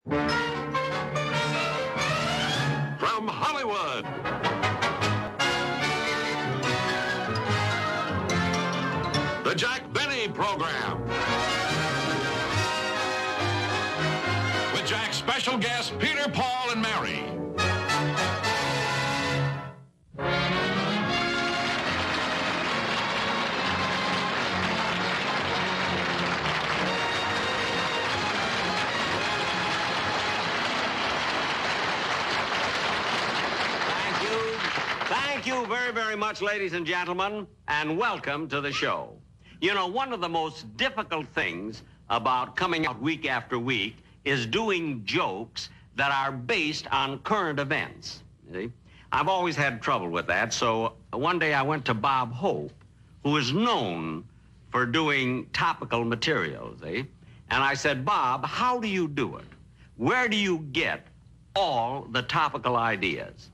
From Hollywood, the Jack Benny Program. With Jack's special guests, Peter, Paul, and Mary. Thank you very, very much, ladies and gentlemen, and welcome to the show. You know, one of the most difficult things about coming out week after week is doing jokes that are based on current events. See? I've always had trouble with that, so one day I went to Bob Hope, who is known for doing topical material, see? And I said, Bob, how do you do it? Where do you get all the topical ideas?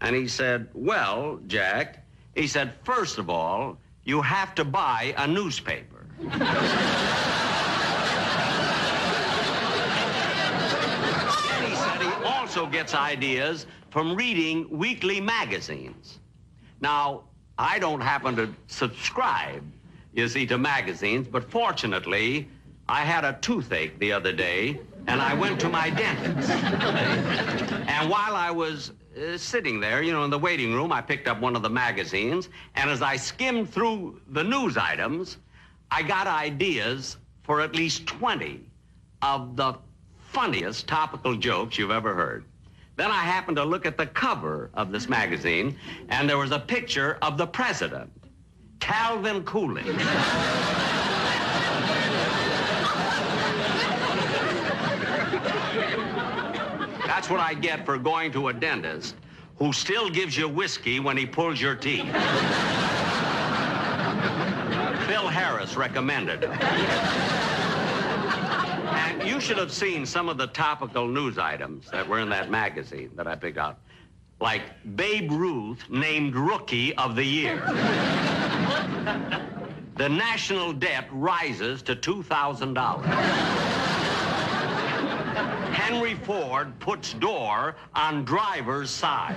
And he said, well, Jack, he said, first of all, you have to buy a newspaper. And he said he also gets ideas from reading weekly magazines. Now, I don't happen to subscribe, you see, to magazines, but fortunately, I had a toothache the other day, and I went to my dentist. And while I was sitting there, you know, in the waiting room, I picked up one of the magazines, and as I skimmed through the news items, I got ideas for at least 20 of the funniest topical jokes you've ever heard. Then I happened to look at the cover of this magazine, and there was a picture of the president, Calvin Coolidge. That's what I get for going to a dentist who still gives you whiskey when he pulls your teeth. Phil Harris recommended it. And you should have seen some of the topical news items that were in that magazine that I picked out. Like Babe Ruth named Rookie of the Year. The national debt rises to $2,000. Henry Ford puts door on driver's side.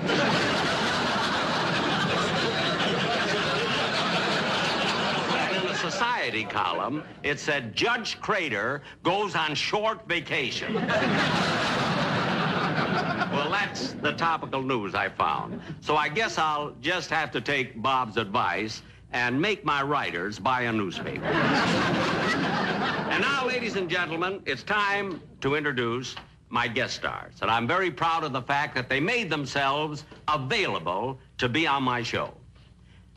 And in the society column, it said, Judge Crater goes on short vacation. Well, that's the topical news I found. So I guess I'll just have to take Bob's advice and make my writers buy a newspaper. And now, ladies and gentlemen, it's time to introduce my guest stars. And I'm very proud of the fact that they made themselves available to be on my show.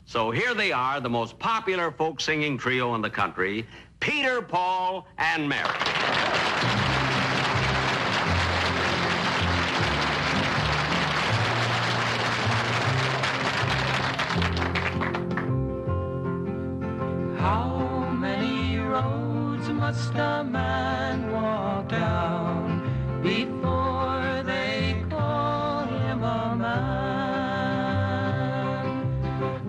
So here they are, the most popular folk singing trio in the country, Peter, Paul, and Mary. How many roads must a man walk down before they call him a man?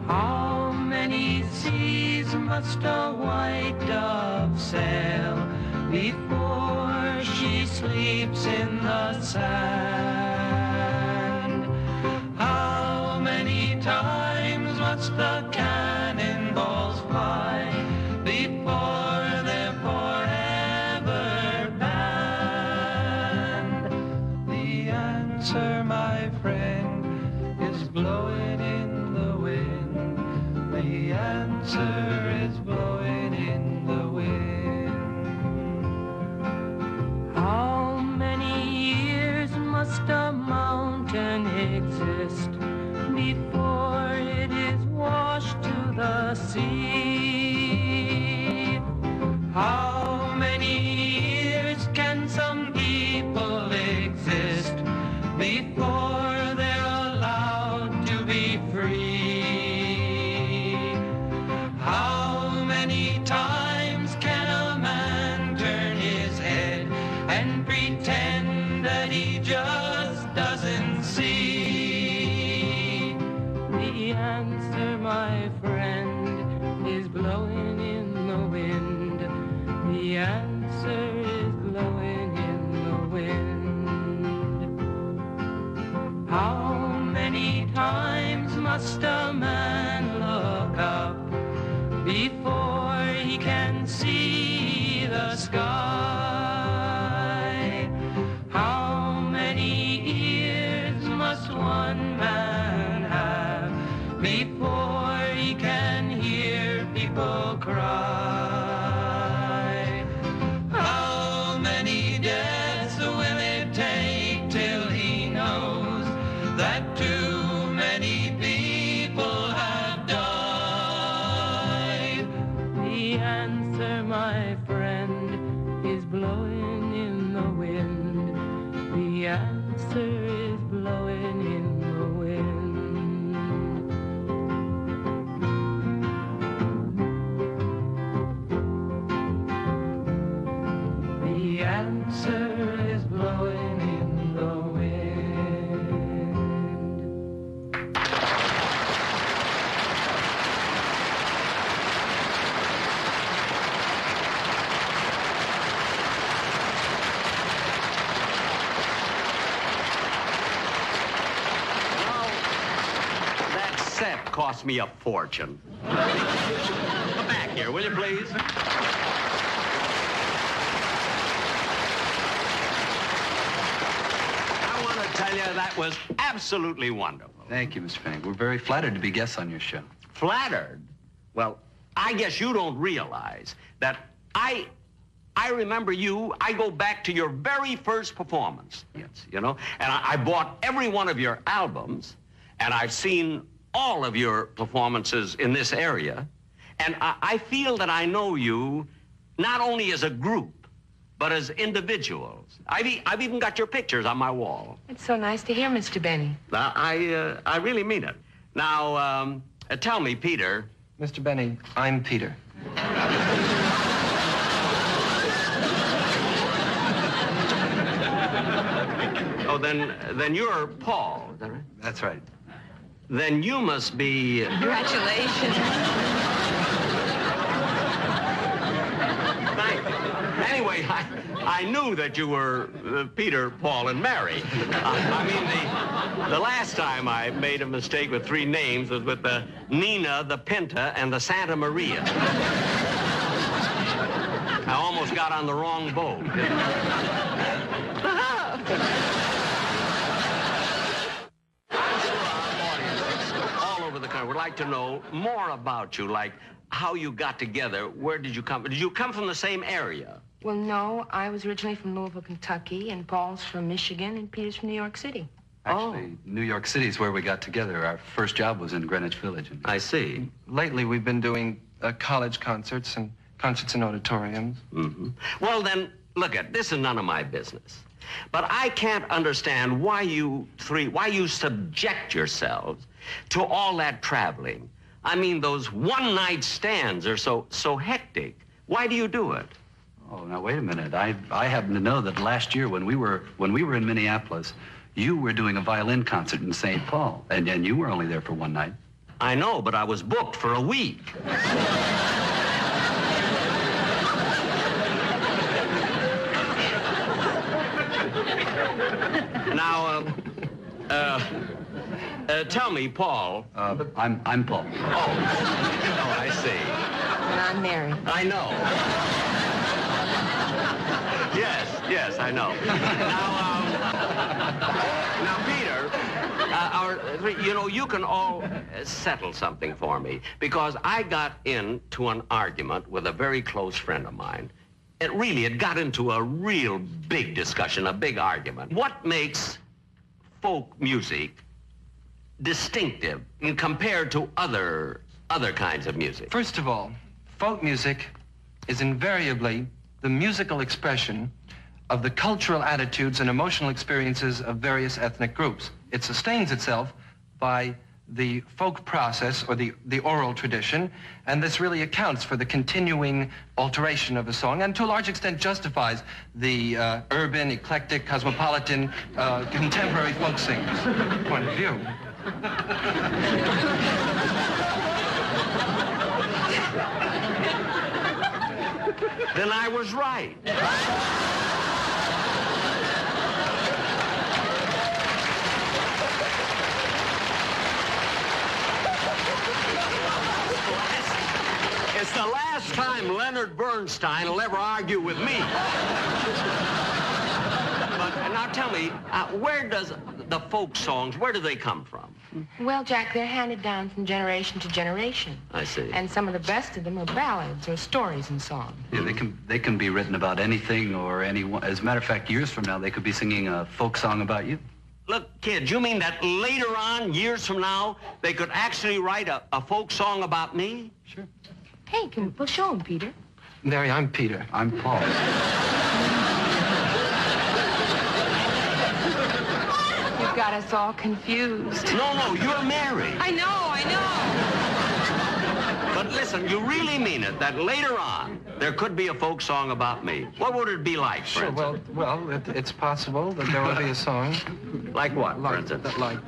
How many seas must a white dove sail before she sleeps in the sand? How many times must the cannonballs fly before they're forever banned? The answer, my friend, is blowing in the wind. The answer is blowing in the wind. How many years must a mountain exist before it is washed to the sea? How many years can some people exist before they're allowed to be free? How many times can a man turn his head and pretend that he just doesn't see? The answer, my friend, is blowing in the wind. The answer is blowing in the wind. times must a man look up before he can see the sky? How many ears must one man have before he can hear people cry? How many deaths will it take till he knows that too many people have died? The answer, my friend, is blowing in the wind. The answer is blowing in the wind. The answer is blowing in the wind. That set cost me a fortune. Come back here, will you, please? I want to tell you that was absolutely wonderful. Thank you, Mr. Fanning. We're very flattered to be guests on your show. Flattered? Well, I guess you don't realize that I remember you. I go back to your very first performance, yes, you know, and I bought every one of your albums, and I've seen all of your performances in this area, and I feel that I know you not only as a group, but as individuals. I've even got your pictures on my wall. It's so nice to hear, Mr. Benny. I really mean it. Now, tell me, Peter. Mr. Benny, I'm Peter. Oh, then you're Paul, is that right? That's right. Then you must be... Congratulations. Thank you. Anyway, I knew that you were Peter, Paul, and Mary. I mean, the last time I made a mistake with three names was with the Nina, the Pinta, and the Santa Maria. I almost got on the wrong boat. I'm sure our audiences all over the country would like to know more about you, like how you got together. Where did you come? Did you come from the same area? Well, no, I was originally from Louisville, Kentucky, and Paul's from Michigan, and Peter's from New York City. Actually, New York City is where we got together. Our first job was in Greenwich Village. I see. Lately, we've been doing college concerts and concerts in auditoriums. Mm-hmm. Well, then, look, this is none of my business. But I can't understand why you subject yourselves to all that traveling. I mean, those one-night stands are so hectic. Why do you do it? Oh, now, wait a minute. I happen to know that last year when we were in Minneapolis, you were doing a violin concert in St. Paul, and you were only there for one night. I know, but I was booked for a week. Now, tell me, Paul. I'm Paul. Oh, I see. And I'm Mary. I know. Yes, I know. Now, Peter, you can all settle something for me, because I got into an argument with a very close friend of mine. It got into a real big discussion, a big argument. What makes folk music distinctive compared to other kinds of music? First of all, folk music is invariably the musical expression of the cultural attitudes and emotional experiences of various ethnic groups. It sustains itself by the folk process or the oral tradition, and this really accounts for the continuing alteration of a song, and to a large extent justifies the urban, eclectic, cosmopolitan, contemporary folk singers' point of view. Then I was right. Leonard Bernstein will ever argue with me. But now tell me, where does the folk songs, where do they come from? Well, Jack, they're handed down from generation to generation. I see. And some of the best of them are ballads or stories and songs. Yeah, they can be written about anything or anyone. As a matter of fact, years from now, they could be singing a folk song about you. Look, kids, you mean that later on, years from now, they could actually write a folk song about me? Sure. Hey, we'll show them, Peter. Mary, I'm Peter. I'm Paul. You've got us all confused. No, you're Mary. I know. But listen, you really mean it, that later on, there could be a folk song about me. What would it be like, for Sure, instance? well, it's possible that there will be a song. Like what, for Like, instance? like...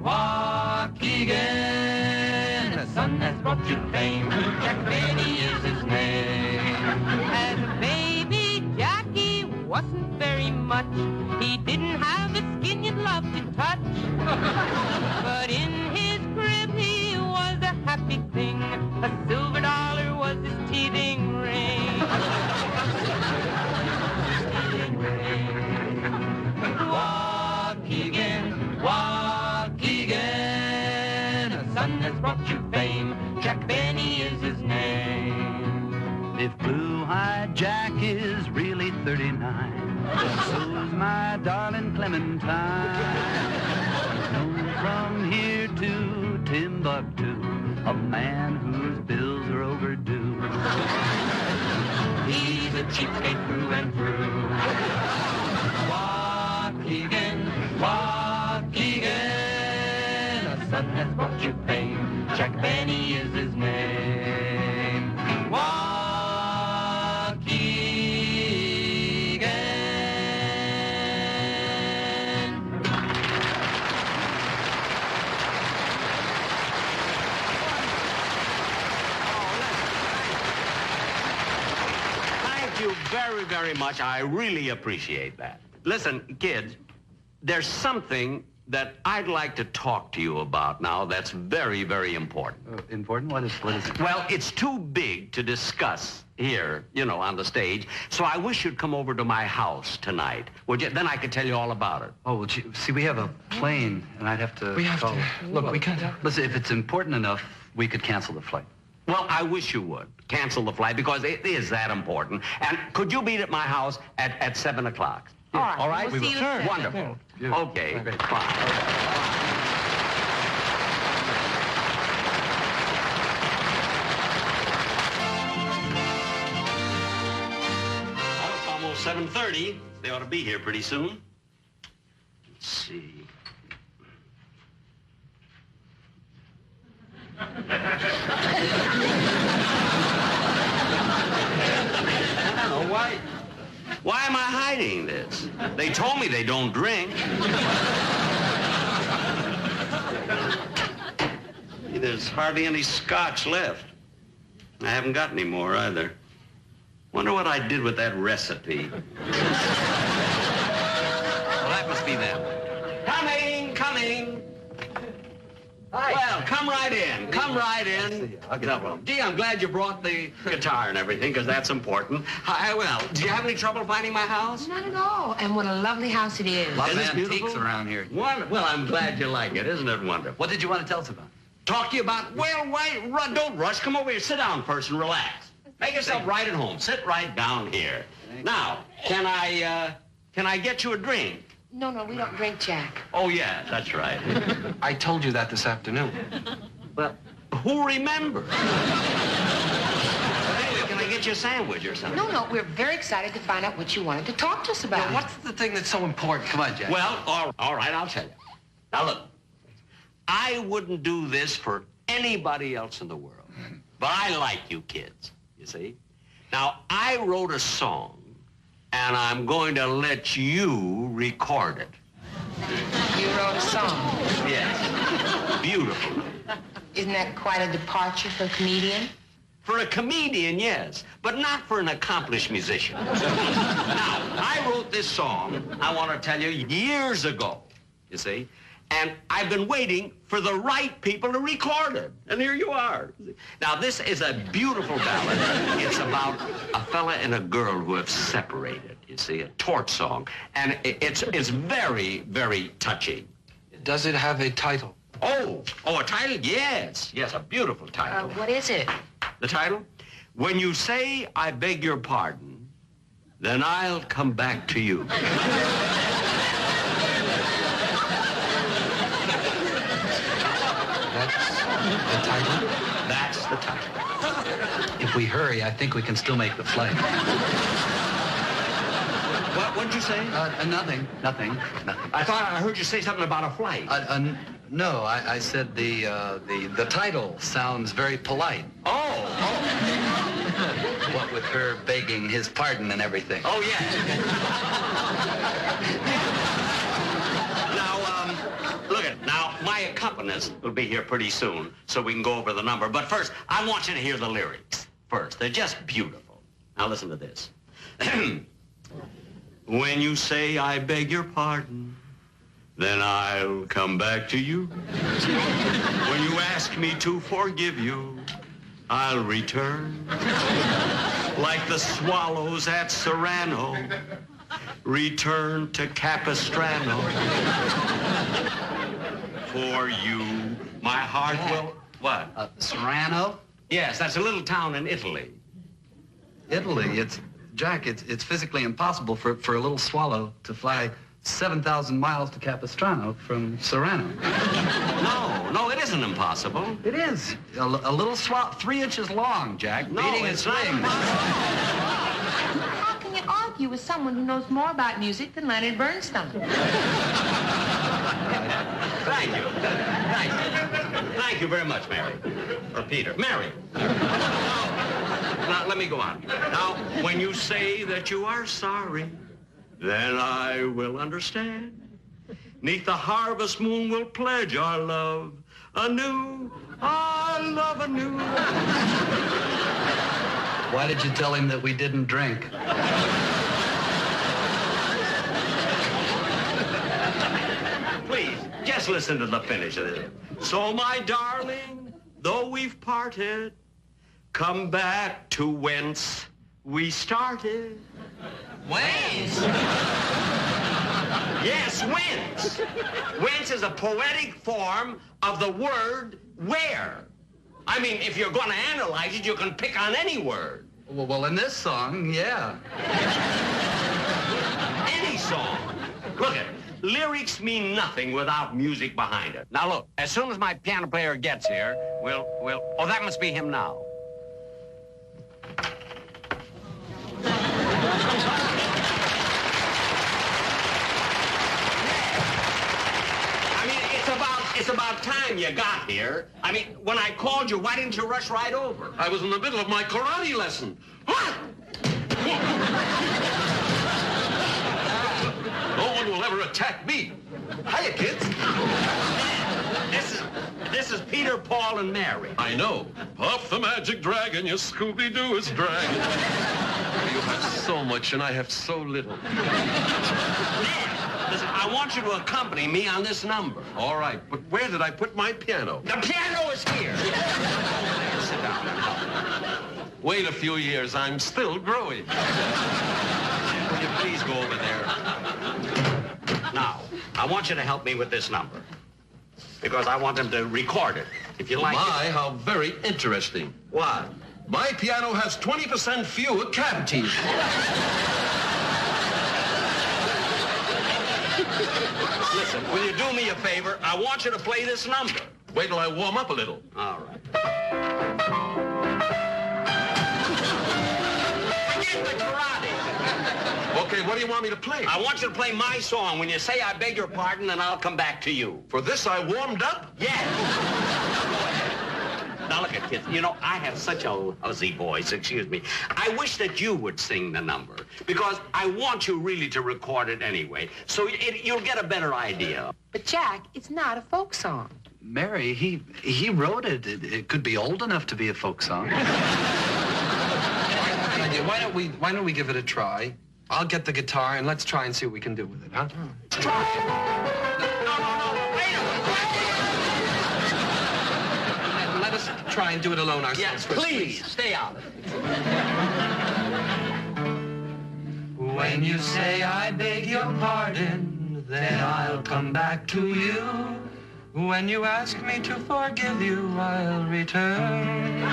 Walk again, the sun has brought you fame. Jack Benny is his name. As a baby, Jackie wasn't very much. He didn't have the skin you'd love to touch. But in his crib he was a happy thing. A silver dollar was his teething ring. Walk again, the sun has brought you fame. Jack Benny is his name. If blue-eyed Jack is really 39, so's my darling Clementine. Known from here to Timbuktu, a man whose bills are overdue. He's a cheapskate through and through. Walk again, the sun has brought you fame. Jack Benny is his name. Walk again. Thank you very, very much. I really appreciate that. Listen, kids, there's something that I'd like to talk to you about now that's very, very important. Important? What is it? Well, it's too big to discuss here, on the stage, so I wish you'd come over to my house tonight. Would you? Then I could tell you all about it. Oh, well, see, we have a plane, and I'd have to We have call. to... Look, we can't... Listen, if it's important enough, we could cancel the flight. Well, I wish you would cancel the flight because it is that important. And could you meet at my house at 7 o'clock? All right. All right? We'll see you at 7. Wonderful. Yeah. Okay, Okay. fine. Well, it's almost 7:30. They ought to be here pretty soon. Let's see. I don't know, why am I hiding this? They told me they don't drink. There's hardly any scotch left. I haven't got any more either. Wonder what I did with that recipe. Well, that must be them. Coming. Hi. Well, come right in. I'll get up. Gee, I'm glad you brought the guitar and everything, because that's important. Well, do you have any trouble finding my house? Not at all. And what a lovely house it is. A lot of Isn't it antiques beautiful? around here. Well, I'm glad you like it. Isn't it wonderful? What did you want to tell us about? Talk to you about, don't rush. Come over here. Sit down first and relax. Make yourself right at home. Sit right down here. Now, can I get you a drink? No, we don't drink, Jack. Oh, yeah, that's right. I told you that this afternoon. Well, who remembers? Anyway, can I get you a sandwich or something? No, we're very excited to find out what you wanted to talk to us about. Now, what's the thing that's so important? Come on, Jack. Well, all right, I'll tell you. Now, look, I wouldn't do this for anybody else in the world. But I like you kids, you see? Now, I wrote a song, and I'm going to let you record it. You wrote a song. Yes. Beautiful. Isn't that quite a departure for a comedian? For a comedian, yes, but not for an accomplished musician. Now, I wrote this song, I want to tell you, years ago, you see, and I've been waiting for the right people to record it. And here you are. Now, this is a beautiful ballad. It's about a fella and a girl who have separated, you see, a torch song. And it's very, very touching. Does it have a title? Oh, a title? Yes, a beautiful title. What is it? The title? When you say, I beg your pardon, then I'll come back to you. The title? That's the title. If we hurry, I think we can still make the flight. What'd you say? Nothing. I thought I heard you say something about a flight. No, I said the title sounds very polite. Oh. What with her begging his pardon and everything. Oh, yeah. Now, my accompanist will be here pretty soon, so we can go over the number. But first, I want you to hear the lyrics first. They're just beautiful. Now, listen to this. When you say, I beg your pardon, then I'll come back to you. When you ask me to forgive you, I'll return. Like the swallows at Serrano, return to Capistrano. For you, my heart will... What? Serrano? Yes, that's a little town in Italy. Italy? Jack, it's physically impossible for a little swallow to fly 7,000 miles to Capistrano from Serrano. No, it isn't impossible. It is. A little swallow, 3 inches long, Jack, beating its wings. How can you argue with someone who knows more about music than Leonard Bernstein? Thank you. Thank you very much, Mary. Or Peter. Mary. Now, let me go on. Now, when you say that you are sorry, then I will understand. 'Neath the harvest moon we'll pledge our love anew. Our love anew. Why did you tell him that we didn't drink? Please, just listen to the finish of this. So, my darling, though we've parted, come back to whence we started. Whence? Yes, whence. Whence is a poetic form of the word where. I mean, if you're going to analyze it, you can pick on any word. Well, in this song, yeah. Any song. Look at it. Lyrics mean nothing without music behind it. Now, look, as soon as my piano player gets here, we'll... Oh, that must be him now. I mean, it's about time you got here. I mean, when I called you, why didn't you rush right over? I was in the middle of my karate lesson. What? No one will ever attack me. Hiya, kids. This is Peter, Paul, and Mary. I know. Puff the magic dragon, your Scooby-Doo is dragon. You have so much and I have so little. Listen, I want you to accompany me on this number. All right, but where did I put my piano? The piano is here. Sit down and help me. Wait a few years, I'm still growing. Will you please go over there? Now, I want you to help me with this number. Because I want them to record it. If you like My, it. how very interesting. What? My piano has 20% fewer cavities. Listen, will you do me a favor? I want you to play this number. Wait till I warm up a little. All right. Forget the karate. Okay, what do you want me to play? I want you to play my song. When you say I beg your pardon, then I'll come back to you. For this, I warmed up? Yes. Now, look at kids. You know, I have such a lousy voice, excuse me. I wish that you would sing the number, because I want you really to record it anyway, so you'll get a better idea. But, Jack, it's not a folk song. Mary, he wrote it. It could be old enough to be a folk song. Why don't we give it a try? I'll get the guitar and let's try and see what we can do with it, huh? Let's try. No, let us try and do it alone ourselves. Yes, first, please, stay out of it. When you say I beg your pardon, then I'll come back to you. When you ask me to forgive you, I'll return.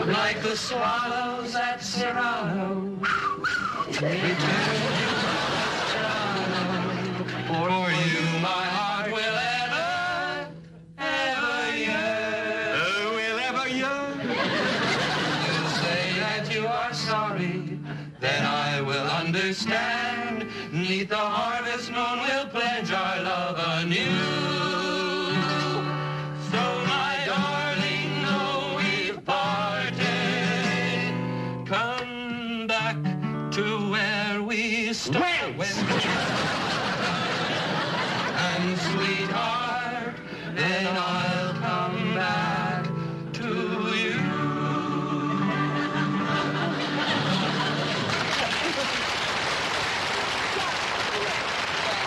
Like the swallows at Serrano. Return to Serrano. For you, my heart will ever yearn. Will ever yearn. You say that you are sorry, then I will understand. 'Neath the harvest moon we'll pledge our love anew. So my darling, though we've parted, come back to where we started. And sweetheart, then I'll come back to you.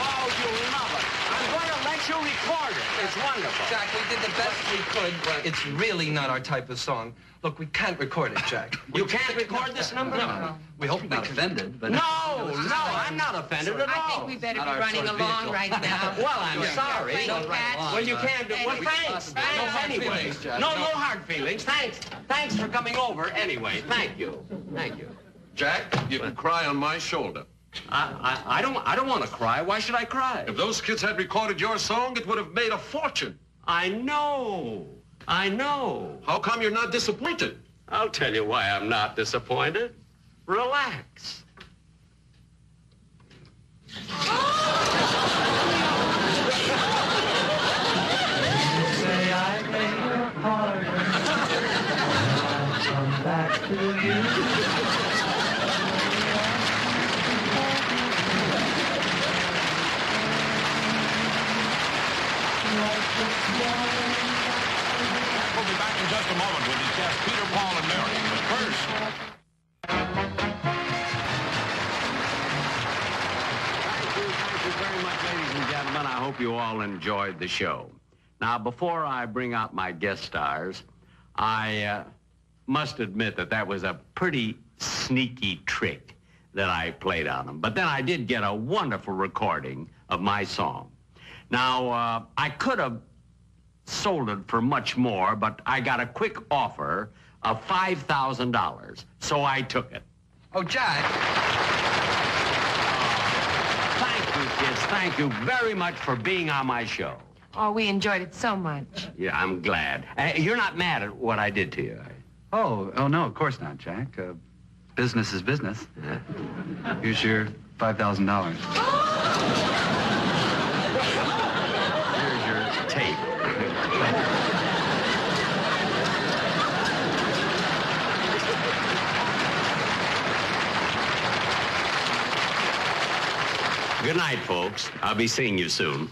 Oh, you'll love it. I'm going to let you record it. It's wonderful. Jack, we did the best we could, but it's really not our type of song. Look, we can't record it, Jack. You can't record this number? No. We hope you're not offended, but... No, I'm not offended at all. I think we better be Not our running sort of along vehicle. right now. Well, I'm sorry. Playing catch. Well, you can't do... Well, thanks. Thanks anyway. No hard feelings. Thanks for coming over anyway. Thank you. Thank you. Jack, you can cry on my shoulder. I don't want to cry. Why should I cry? If those kids had recorded your song, it would have made a fortune. I know. How come you're not disappointed? I'll tell you why I'm not disappointed. Relax. Say I beg your pardon. I'll come back to you. We'll be back in just a moment with these guests, Peter, Paul, and Mary. But first... Thank you very much, ladies and gentlemen. I hope you all enjoyed the show. Now, before I bring out my guest stars, I must admit that was a pretty sneaky trick that I played on them. But then I did get a wonderful recording of my song. Now, I could have sold it for much more, but I got a quick offer of $5,000, so I took it. Oh, Jack. Thank you, kids. Thank you very much for being on my show. Oh, we enjoyed it so much. Yeah, I'm glad. You're not mad at what I did to you? Oh, no, of course not, Jack. Business is business. Here's your $5,000. Here's your tape. Good night, folks. I'll be seeing you soon.